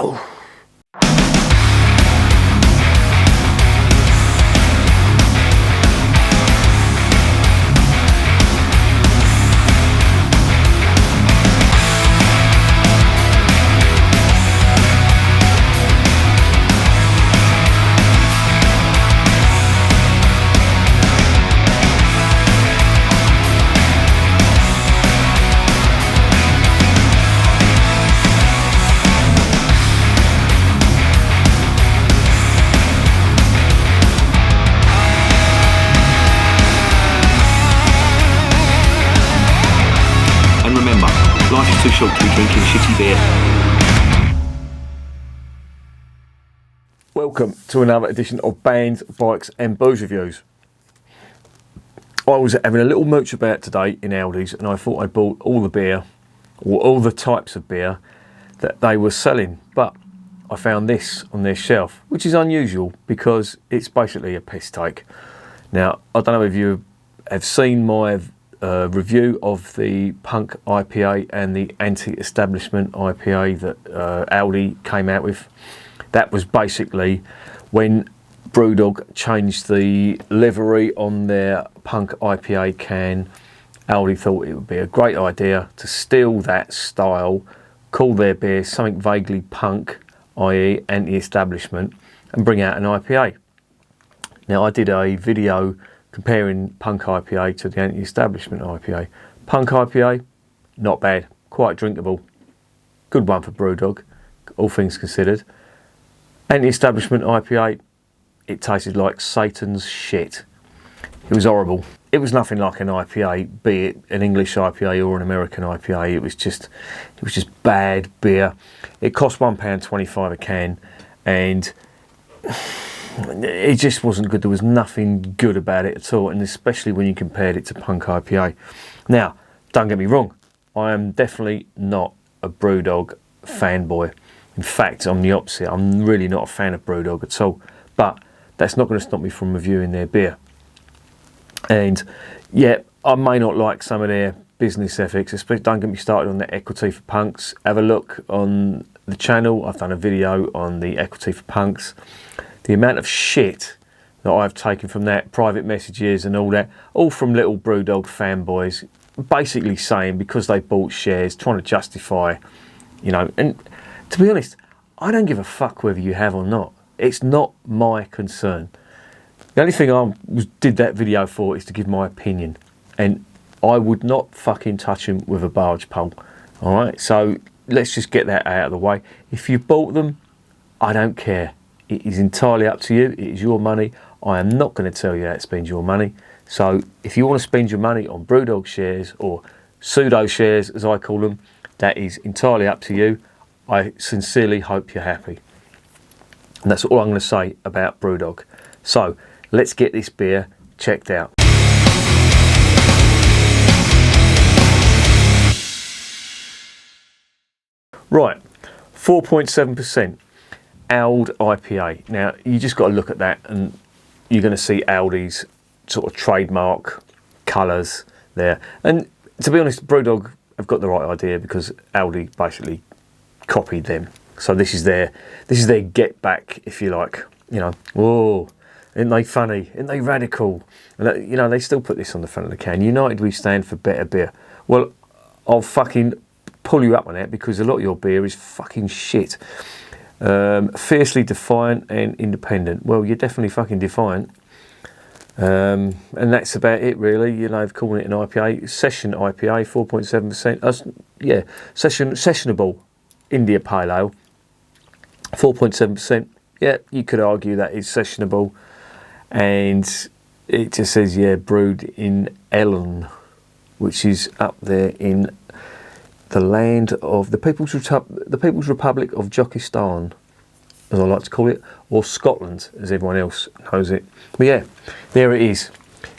Ow. Life is too short to be drinking shitty beer. Welcome to another edition of Bands, Bikes and Booze Reviews. I was having a little mooch about today in Aldi's and I thought I bought all the beer, or all the types of beer that they were selling, but I found this on their shelf, which is unusual because it's basically a piss take. Now, I don't know if you have seen my review of the Punk IPA and the Anti-Establishment IPA that Aldi came out with. That was basically when Brewdog changed the livery on their Punk IPA can. Aldi thought it would be a great idea to steal that style, call their beer something vaguely punk, i.e. anti-establishment, and bring out an IPA. Now, I did a video comparing Punk IPA to the Anti-Establishment IPA. Punk IPA, not bad, quite drinkable. Good one for Brewdog, all things considered. Anti-Establishment IPA, it tasted like Satan's shit. It was horrible. It was nothing like an IPA, be it an English IPA or an American IPA. It was just bad beer. It cost £1.25 a can, and it just wasn't good. There was nothing good about it at all, and especially when you compared it to Punk IPA. Now, don't get me wrong, I am definitely not a Brewdog fanboy. In fact, I'm the opposite. I'm really not a fan of Brewdog at all, but that's not going to stop me from reviewing their beer. And yeah, I may not like some of their business ethics, especially don't get me started on the equity for punks. Have a look on the channel. I've done a video on the equity for punks. The amount of shit that I've taken from that, private messages and all that, all from little Brewdog fanboys, basically saying because they bought shares, trying to justify, you know, and to be honest, I don't give a fuck whether you have or not. It's not my concern. The only thing I did that video for is to give my opinion, and I would not fucking touch him with a barge pole. All right, so let's just get that out of the way. If you bought them, I don't care. It is entirely up to you. It is your money. I am not going to tell you how to spend your money. So if you want to spend your money on Brewdog shares, or pseudo shares as I call them, that is entirely up to you. I sincerely hope you're happy. And that's all I'm going to say about Brewdog. So let's get this beer checked out. Right, 4.7%. Ald IPA. Now, you just got to look at that and you're going to see Aldi's sort of trademark colours there. And to be honest, Brewdog have got the right idea because Aldi basically copied them. So this is their get back, if you like. You know, whoa, isn't they funny? Isn't they radical? And you know, they still put this on the front of the can. United we stand for better beer. Well, I'll fucking pull you up on that because a lot of your beer is fucking shit. Fiercely defiant and independent. Well, you're definitely fucking defiant. And that's about it, really. You know, calling it an IPA. Session IPA, 4.7%. Yeah, sessionable India Pale Ale, 4.7%. Yeah, you could argue that is sessionable. And it just says, yeah, brewed in Ellen, which is up there in the land of the People's Republic of Jokistan, as I like to call it, or Scotland, as everyone else knows it. But yeah, there it is.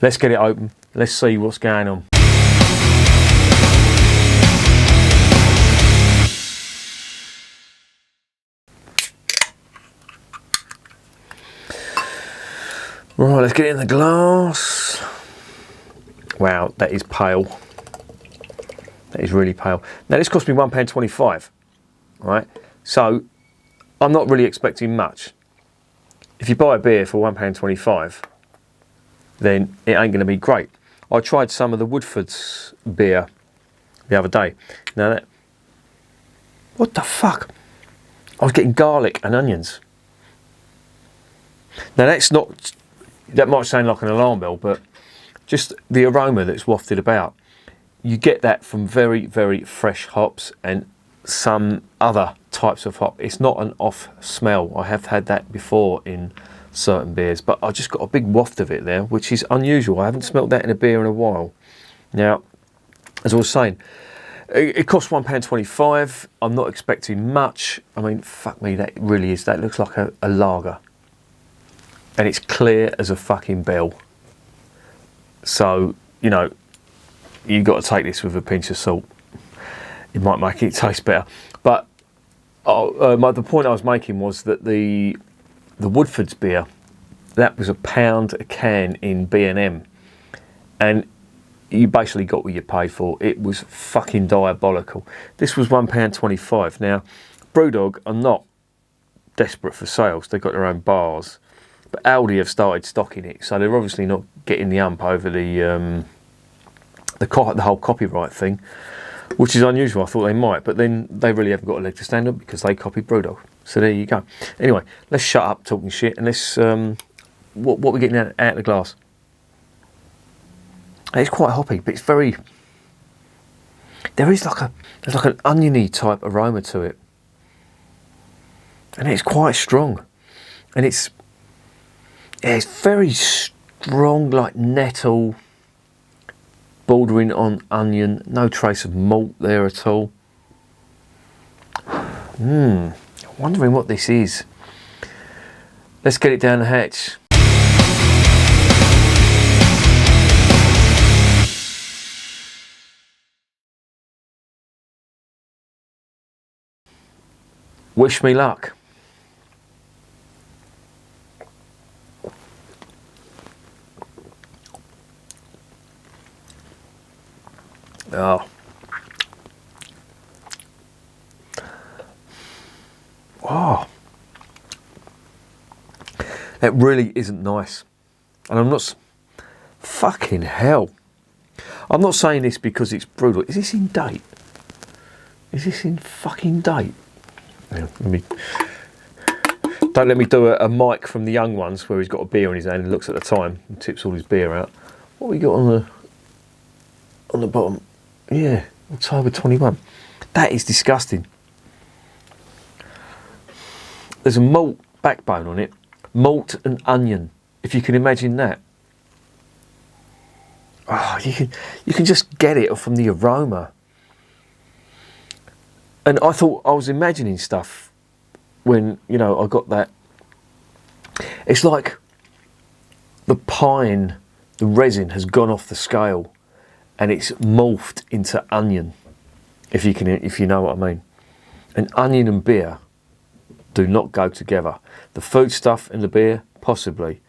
Let's get it open. Let's see what's going on. Right, let's get it in the glass. Wow, that is pale. That is really pale. Now this cost me £1.25, right? So I'm not really expecting much. If you buy a beer for £1.25, then it ain't going to be great. I tried some of the Woodford's beer the other day. Now, what the fuck? I was getting garlic and onions. Now, that might sound like an alarm bell, but just the aroma that's wafted about, you get that from very, very fresh hops and some other types of hop. It's not an off smell. I have had that before in certain beers, but I just got a big waft of it there, which is unusual. I haven't smelt that in a beer in a while. Now, as I was saying, it costs £1.25. I'm not expecting much. I mean, fuck me, that really is. That looks like a lager. And it's clear as a fucking bell. So, you know, you've got to take this with a pinch of salt. It might make it taste better. But the point I was making was that the Woodford's beer, that was £1 a can in B&M. And you basically got what you paid for. It was fucking diabolical. This was £1.25. Now, Brewdog are not desperate for sales. They've got their own bars. But Aldi have started stocking it, so they're obviously not getting the ump over the whole copyright thing, which is unusual. I thought they might, but then they really haven't got a leg to stand on because they copied Brewdog. So there you go. Anyway, let's shut up talking shit and let's what we're getting out of the glass. It's quite hoppy, but it's very. There's like an oniony type aroma to it, and it's quite strong, and it's very strong, like nettle, bordering on onion. No trace of malt there at all. Wondering what this is. Let's get it down the hatch. Wish me luck. Oh. Oh. It really isn't nice. And I'm not... Fucking hell. I'm not saying this because it's brutal. Is this in date? Is this in fucking date? Yeah, don't let me do a Mike from the young ones where he's got a beer in his hand and looks at the time and tips all his beer out. What we got on the bottom? Yeah, October 21. That is disgusting. There's a malt backbone on it. Malt and onion, if you can imagine that. Oh, you can just get it from the aroma. And I thought I was imagining stuff when, you know, I got that. It's like the pine, the resin has gone off the scale and it's morphed into onion, if you know what I mean. And onion and beer do not go together. The food stuff in the beer, possibly.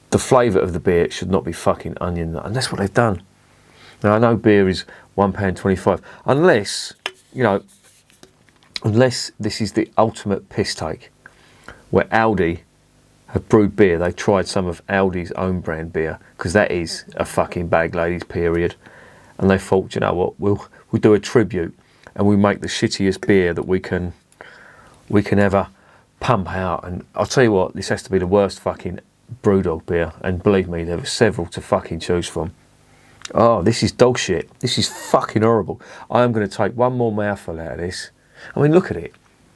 The flavour of the beer should not be fucking onion, and that's what they've done. Now I know beer is £1.25, unless, you know, unless this is the ultimate piss take, where Aldi have brewed beer. They tried some of Aldi's own brand beer, because that is a fucking bag ladies period, and they thought, you know what, we'll do a tribute and we make the shittiest beer that we can ever pump out. And I'll tell you what, this has to be the worst fucking Brewdog beer, and believe me, there were several to fucking choose from. Oh, this is dog shit. This is fucking horrible. I am going to take one more mouthful out of this. I mean, look at it.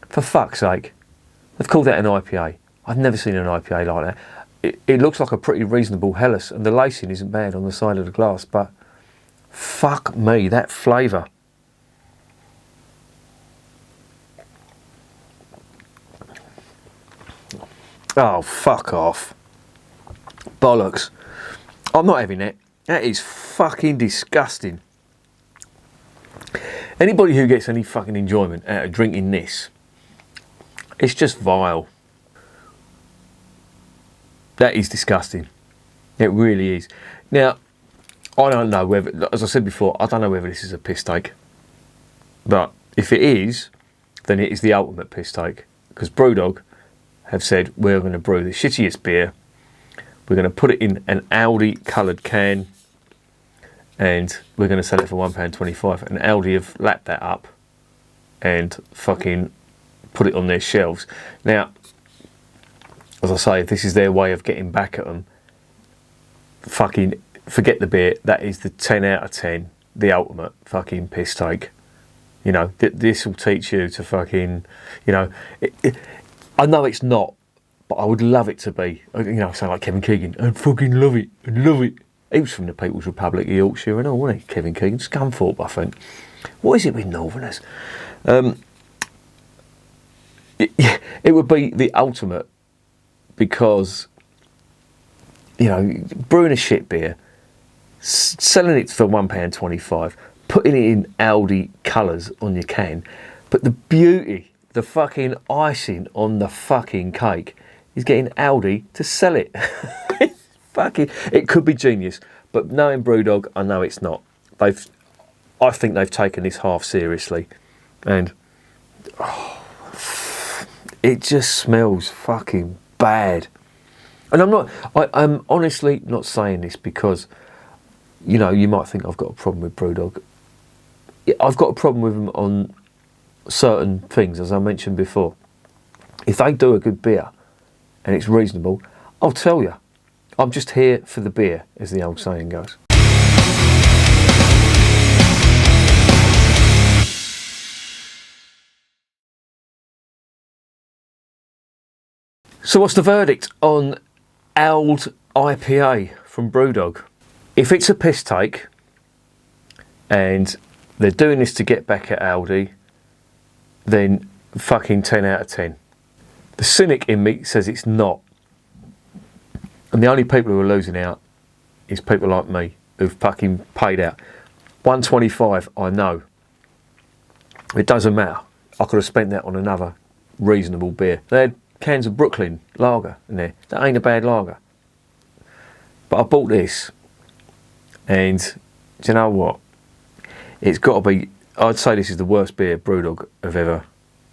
For fuck's sake. They've called that an IPA. I've never seen an IPA like that. It looks like a pretty reasonable Helles, and the lacing isn't bad on the side of the glass, but fuck me, that flavour. Oh, fuck off. Bollocks. I'm not having that. That is fucking disgusting. Anybody who gets any fucking enjoyment out of drinking this, it's just vile. That is disgusting. It really is. Now, I don't know whether, as I said before, I don't know whether this is a piss take. But if it is, then it is the ultimate piss take. because Brewdog have said we're going to brew the shittiest beer. We're going to put it in an Aldi coloured can, and we're going to sell it for £1.25. And Aldi have lapped that up and fucking put it on their shelves. Now, as I say, if this is their way of getting back at them, fucking forget the beer. That is the 10 out of 10, the ultimate fucking piss take. You know, this will teach you to fucking, you know, I know it's not, but I would love it to be. You know, I sound like Kevin Keegan. I'd fucking love it. I'd love it. He was from the People's Republic of Yorkshire and all, wasn't he? Kevin Keegan. Scunthorpe, I think. What is it with Northerners? It would be the ultimate, because, you know, brewing a shit beer, selling it for £1.25, putting it in Aldi colours on your can, but the beauty, the fucking icing on the fucking cake is getting Aldi to sell it. It could be genius, but knowing Brewdog, I know it's not. I think they've taken this half seriously, and it just smells fucking bad. And I'm honestly not saying this because, you know, you might think I've got a problem with Brewdog. I've got a problem with them on certain things, as I mentioned before. If they do a good beer and it's reasonable, I'll tell you. I'm just here for the beer, as the old saying goes. So what's the verdict on Ald IPA from Brewdog? If it's a piss take and they're doing this to get back at Aldi, then fucking 10 out of 10. The cynic in me says it's not. And the only people who are losing out is people like me who've fucking paid out. £1.25, I know. It doesn't matter. I could have spent that on another reasonable beer. They had cans of Brooklyn lager in there. That ain't a bad lager. But I bought this, and do you know what? It's got to be, I'd say this is the worst beer Brewdog have ever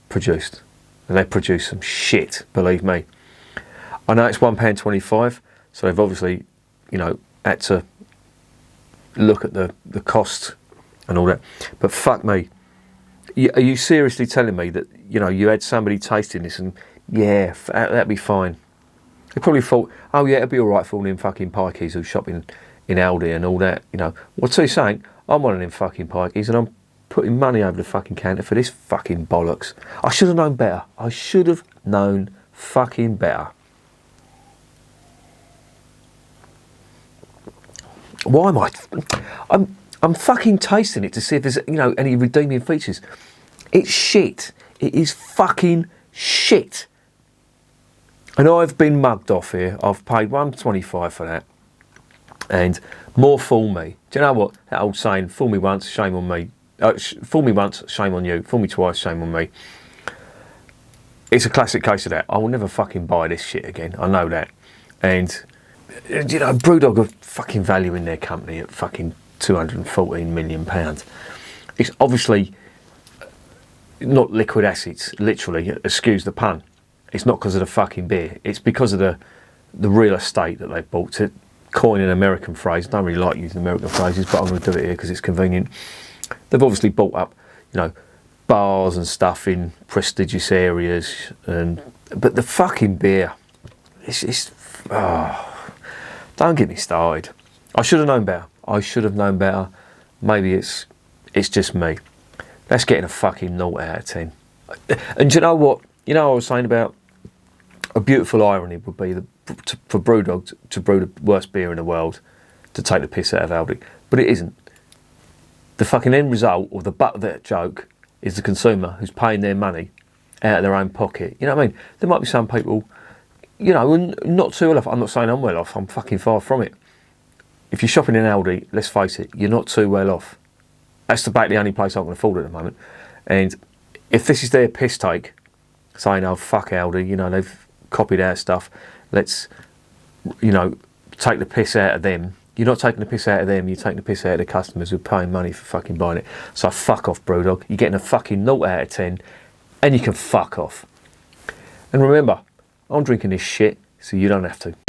produced. And they produce some shit, believe me. I know it's £1.25, so they've obviously, you know, had to look at the cost and all that. But fuck me. Are you seriously telling me that, you know, you had somebody tasting this and, yeah, that'd be fine? They probably thought, oh yeah, it'd be alright for all them fucking pikeys who shop in Aldi and all that, you know. What's he saying? I'm one of them fucking pikeys and I'm putting money over the fucking counter for this fucking bollocks. I should have known better. I should have known fucking better. Why am I? I'm fucking tasting it to see if there's, you know, any redeeming features. It's shit. It is fucking shit. And I've been mugged off here. I've paid £1.25 for that. And more fool me. Do you know what? That old saying, fool me once, shame on me. Fool me once, shame on you. Fool me twice, shame on me. It's a classic case of that. I will never fucking buy this shit again. I know that. And, you know, Brewdog are fucking valuing their company at fucking £214 million. It's obviously not liquid assets, literally, excuse the pun. It's not because of the fucking beer. It's because of the real estate that they've bought. To coin an American phrase, I don't really like using American phrases, but I'm going to do it here because it's convenient. They've obviously bought up, you know, bars and stuff in prestigious areas, but the fucking beer, it's don't get me started. I should have known better. I should have known better. Maybe it's just me. Let's get in a fucking 0 out of 10. And do you know what? You know, I was saying about a beautiful irony would be for Brewdog to brew the worst beer in the world, to take the piss out of Aldi. But it isn't. The fucking end result, or the butt of that joke, is the consumer who's paying their money out of their own pocket. You know what I mean? There might be some people, you know, not too well off. I'm not saying I'm well off. I'm fucking far from it. If you're shopping in Aldi, let's face it, you're not too well off. That's about the only place I can afford at the moment. And if this is their piss take, saying, oh, fuck Aldi, you know, they've copied our stuff, let's, you know, take the piss out of them. You're not taking the piss out of them, you're taking the piss out of the customers who are paying money for fucking buying it. So fuck off, Brewdog. You're getting a fucking 0 out of 10, and you can fuck off. And remember, I'm drinking this shit so you don't have to.